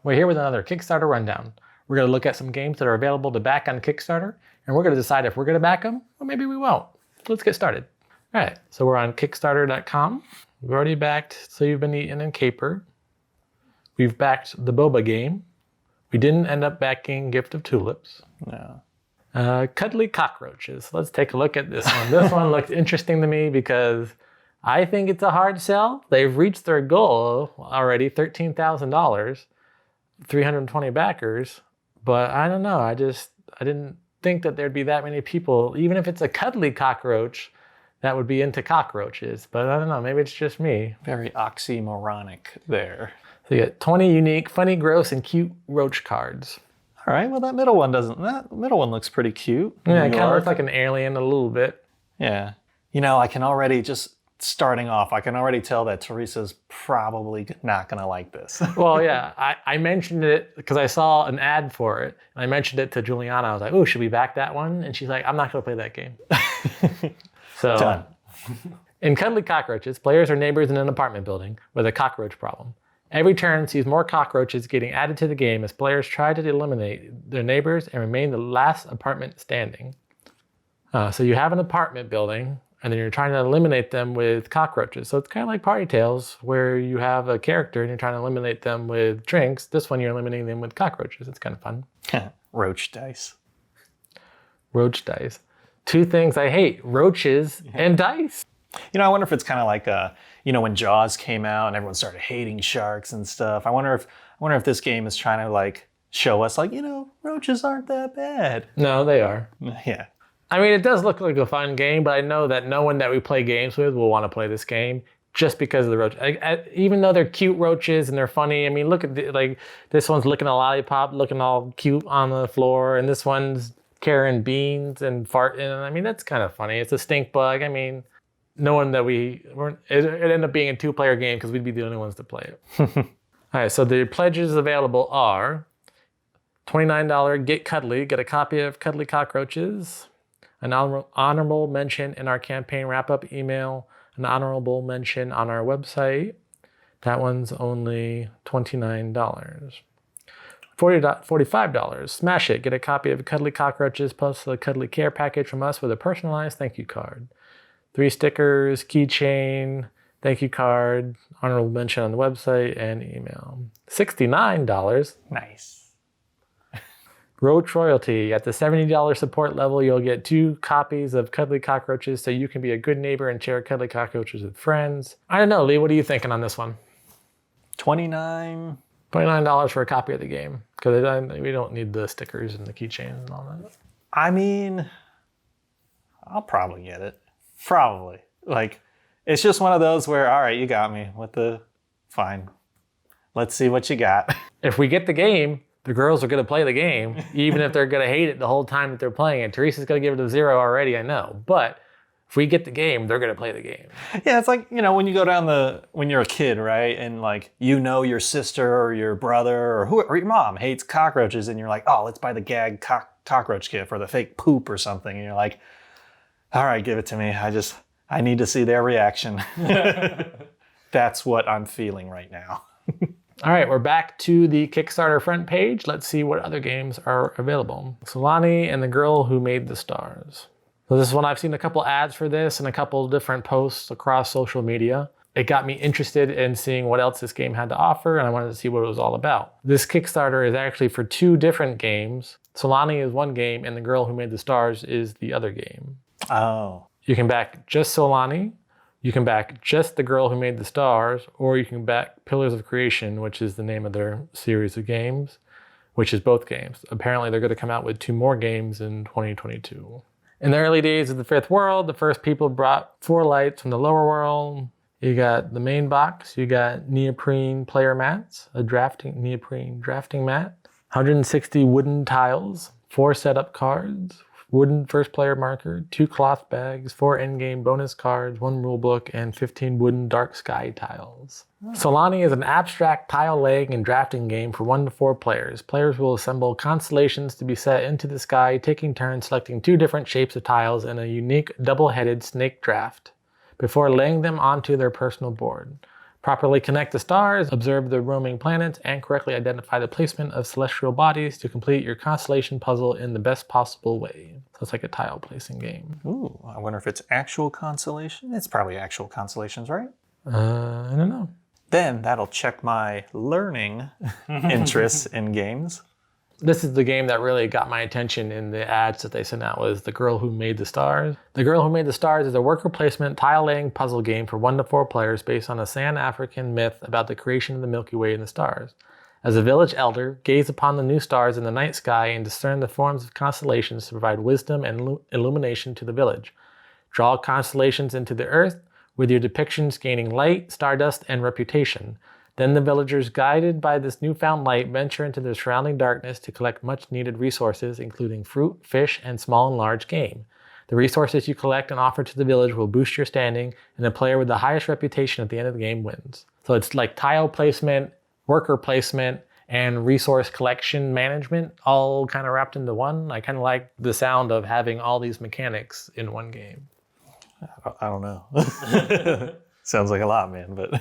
We're here with another Kickstarter Rundown. We're going to look at some games that are available to back on Kickstarter, and we're going to decide if we're going to back them, or maybe we won't. Let's get started. All right, so we're on Kickstarter.com. We've already backed So You've Been Eaten and Caper. We've backed the Boba game. We didn't end up backing Gift of Tulips. No. Cuddly Cockroaches. Let's take a look at this one. This one looked interesting to me because I think it's a hard sell. They've reached their goal already, $13,000, 320 backers. But I don't know. I didn't think that there'd be that many people, even if it's a cuddly cockroach, that would be into cockroaches. But I don't know. Maybe it's just me. Very oxymoronic there. So you get 20 unique, funny, gross, and cute roach cards. All right, well, that middle one looks pretty cute. Yeah, it kind of looks like an alien a little bit. Yeah. You know, I can already, just starting off, I can already tell that Teresa's probably not going to like this. Well, yeah, I mentioned it because I saw an ad for it. And I mentioned it to Juliana. I was like, oh, should we back that one? And she's like, I'm not going to play that game. So, done. In Cuddly Cockroaches, players are neighbors in an apartment building with a cockroach problem. Every turn sees more cockroaches getting added to the game as players try to eliminate their neighbors and remain the last apartment standing. So you have an apartment building, and then you're trying to eliminate them with cockroaches. So it's kind of like Party Tales, where you have a character and you're trying to eliminate them with drinks. This one, you're eliminating them with cockroaches. It's kind of fun. Roach dice. Roach dice. Two things I hate, roaches and dice. You know, I wonder if it's kind of like, when Jaws came out and everyone started hating sharks and stuff. I wonder if this game is trying to like show us like, roaches aren't that bad. No, they are. Yeah. I mean, it does look like a fun game, but I know that no one that we play games with will want to play this game just because of the roach. Even though they're cute roaches and they're funny. I mean, look at this one's licking a lollipop, looking all cute on the floor, and this one's carrying beans and farting. And I mean, that's kind of funny. It's a stink bug. I mean, no one that it ended up being a two-player game because we'd be the only ones to play it. All right, so the pledges available are $29 Get Cuddly, get a copy of Cuddly Cockroaches, an honorable mention in our campaign wrap-up email, an honorable mention on our website. That one's only $29. $45, Smash It, get a copy of Cuddly Cockroaches plus the Cuddly Care package from us with a personalized thank you card. 3 stickers, keychain, thank you card, honorable mention on the website, and email. $69. Nice. Roach Royalty. At the $70 support level, you'll get 2 copies of Cuddly Cockroaches so you can be a good neighbor and share Cuddly Cockroaches with friends. I don't know, Lee, what are you thinking on this one? $29 for a copy of the game. Because we don't need the stickers and the keychains and all that. I mean, I'll probably get it. Probably. Like, it's just one of those where, all right, you got me. Fine. Let's see what you got. If we get the game, the girls are going to play the game, even if they're going to hate it the whole time that they're playing it. Teresa's going to give it a 0 already, I know. But if we get the game, they're going to play the game. Yeah, it's like, when you go down when you're a kid, right? And like, your sister or your brother or your mom hates cockroaches. And you're like, oh, let's buy the gag cockroach kit for the fake poop or something. And you're like, all right, give it to me. I need to see their reaction. That's what I'm feeling right now. All right, we're back to the Kickstarter front page. Let's see what other games are available. Solani and the Girl Who Made the Stars. So this is one I've seen a couple ads for this and a couple different posts across social media. It got me interested in seeing what else this game had to offer, and I wanted to see what it was all about. This Kickstarter is actually for 2 different games. Solani is one game, and the Girl Who Made the Stars is the other game. Oh. You can back just Solani, you can back just The Girl Who Made the Stars, or you can back Pillars of Creation, which is the name of their series of games, which is both games. Apparently they're going to come out with 2 more games in 2022. In the early days of the 5th World, the first people brought 4 lights from the lower world. You got the main box, you got neoprene player mats, a neoprene drafting mat, 160 wooden tiles, 4 setup cards, wooden first player marker, 2 cloth bags, 4 endgame bonus cards, 1 rulebook, and 15 wooden dark sky tiles. Solani is an abstract tile laying and drafting game for 1 to 4 players. Players will assemble constellations to be set into the sky, taking turns selecting 2 different shapes of tiles in a unique double-headed snake draft before laying them onto their personal board. Properly connect the stars, observe the roaming planets, and correctly identify the placement of celestial bodies to complete your constellation puzzle in the best possible way. So it's like a tile placing game. Ooh, I wonder if it's actual constellation. It's probably actual constellations, right? I don't know. Then that'll check my learning interests in games. This is the game that really got my attention in the ads that they sent out, was The Girl Who Made the Stars. The Girl Who Made the Stars is a worker placement tile-laying puzzle game for 1 to 4 players based on a San African myth about the creation of the Milky Way and the stars. As a village elder, gaze upon the new stars in the night sky and discern the forms of constellations to provide wisdom and illumination to the village. Draw constellations into the earth, with your depictions gaining light, stardust, and reputation. Then the villagers, guided by this newfound light, venture into the surrounding darkness to collect much-needed resources, including fruit, fish, and small and large game. The resources you collect and offer to the village will boost your standing, and the player with the highest reputation at the end of the game wins. So it's like tile placement, worker placement, and resource collection management, all kind of wrapped into one. I kind of like the sound of having all these mechanics in one game. I don't know. Sounds like a lot, man, but...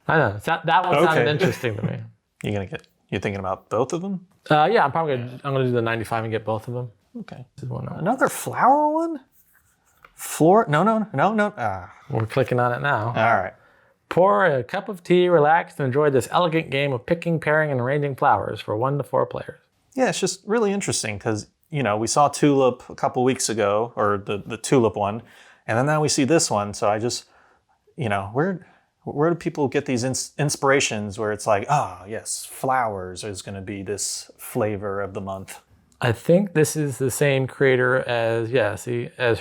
I know. That one sounded interesting to me. You're thinking about both of them? Yeah, I'm gonna do the 95 and get both of them. Okay. No. Another flower one? No. We're clicking on it now. All right. Pour a cup of tea, relax, and enjoy this elegant game of picking, pairing, and arranging flowers for 1 to 4 players. Yeah, it's just really interesting because, we saw Tulip a couple weeks ago, or the Tulip one, and then now we see this one. So I just, where do people get these inspirations where it's like, yes, flowers is going to be this flavor of the month? I think this is the same creator as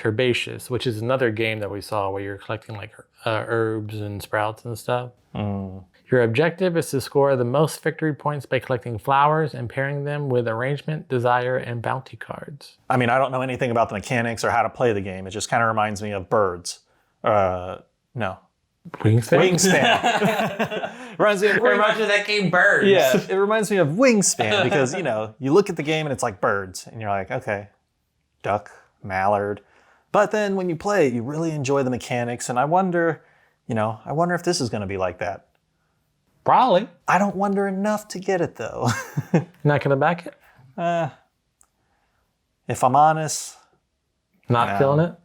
Herbaceous, which is another game that we saw where you're collecting like herbs and sprouts and stuff. Your objective is to score the most victory points by collecting flowers and pairing them with arrangement, desire, and bounty cards. I mean, I don't know anything about the mechanics or how to play the game. It just kind of reminds me of Birds. No. Wingspan. Reminds me of that game Birds. Yeah, it reminds me of Wingspan because, you look at the game and it's like birds and you're like, okay, duck, mallard. But then when you play it, you really enjoy the mechanics. And I wonder if this is going to be like that. Probably. I don't wonder enough to get it though. You're not going to back it? If I'm honest. Not feeling it?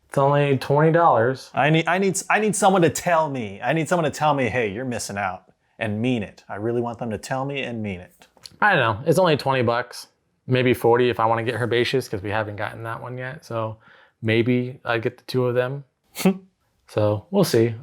It's only $20. I need someone to tell me. I need someone to tell me, hey, you're missing out, and mean it. I really want them to tell me and mean it. I don't know. It's only $20, maybe $40 if I want to get Herbaceous because we haven't gotten that one yet. So maybe I get the 2 of them. So we'll see.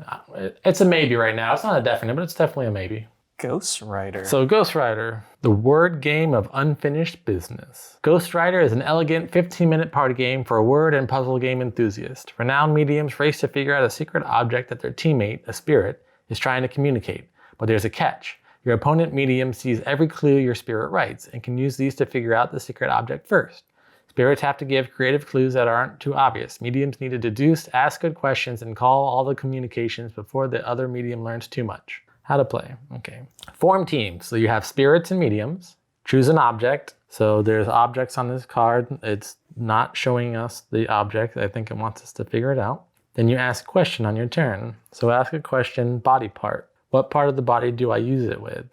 It's a maybe right now. It's not a definite, but it's definitely a maybe. Ghost Rider. So Ghost Rider, the word game of unfinished business. Ghost Rider is an elegant 15-minute party game for a word and puzzle game enthusiast. Renowned mediums race to figure out a secret object that their teammate, a spirit, is trying to communicate. But there's a catch. Your opponent medium sees every clue your spirit writes and can use these to figure out the secret object first. Spirits have to give creative clues that aren't too obvious. Mediums need to deduce, ask good questions, and call all the communications before the other medium learns too much. How to play. Okay. Form teams. So you have spirits and mediums. Choose an object. So there's objects on this card. It's not showing us the object. I think it wants us to figure it out. Then you ask a question on your turn. So ask a question, body part. What part of the body do I use it with?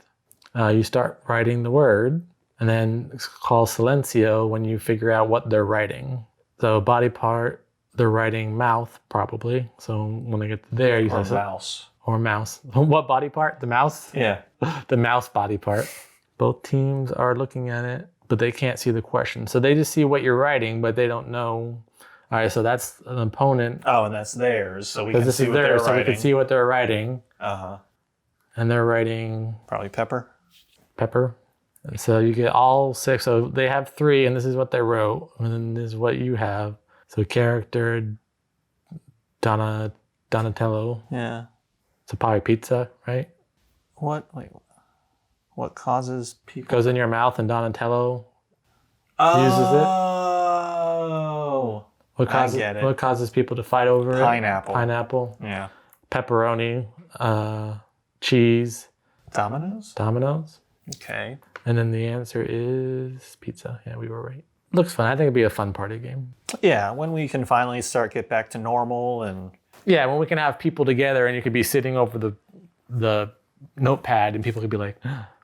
You start writing the word and then call silencio when you figure out what they're writing. So body part, they're writing mouth probably. So when they get to there, you say mouse. Or mouse. What body part? The mouse? Yeah. The mouse body part. Both teams are looking at it, but they can't see the question. So they just see what you're writing, but they don't know. All right, so that's an opponent. Oh, and that's theirs. So we can see what they're writing. So we can see what they're writing. Uh-huh. And they're writing... Probably pepper. Pepper. And so you get all 6. So they have 3, and this is what they wrote. And then this is what you have. So character, Donatello. Yeah. So probably pizza, right? What causes people... Goes in your mouth and Donatello uses it. Oh. I get it. What causes people to fight over Pineapple. it? Pineapple. Yeah. Pepperoni. Cheese. Dominoes? Okay. And then the answer is pizza. Yeah, we were right. Looks fun. I think it'd be a fun party game. Yeah, when we can finally get back to normal and... Yeah, when we can have people together and you could be sitting over the the notepad and people could be like,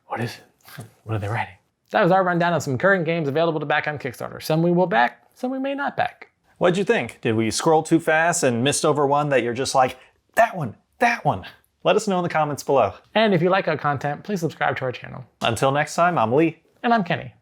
what is it? What are they writing? That was our rundown of some current games available to back on Kickstarter. Some we will back, some we may not back. What'd you think? Did we scroll too fast and missed over one that you're just like, that one, that one? Let us know in the comments below. And if you like our content, please subscribe to our channel. Until next time, I'm Lee. And I'm Kenny.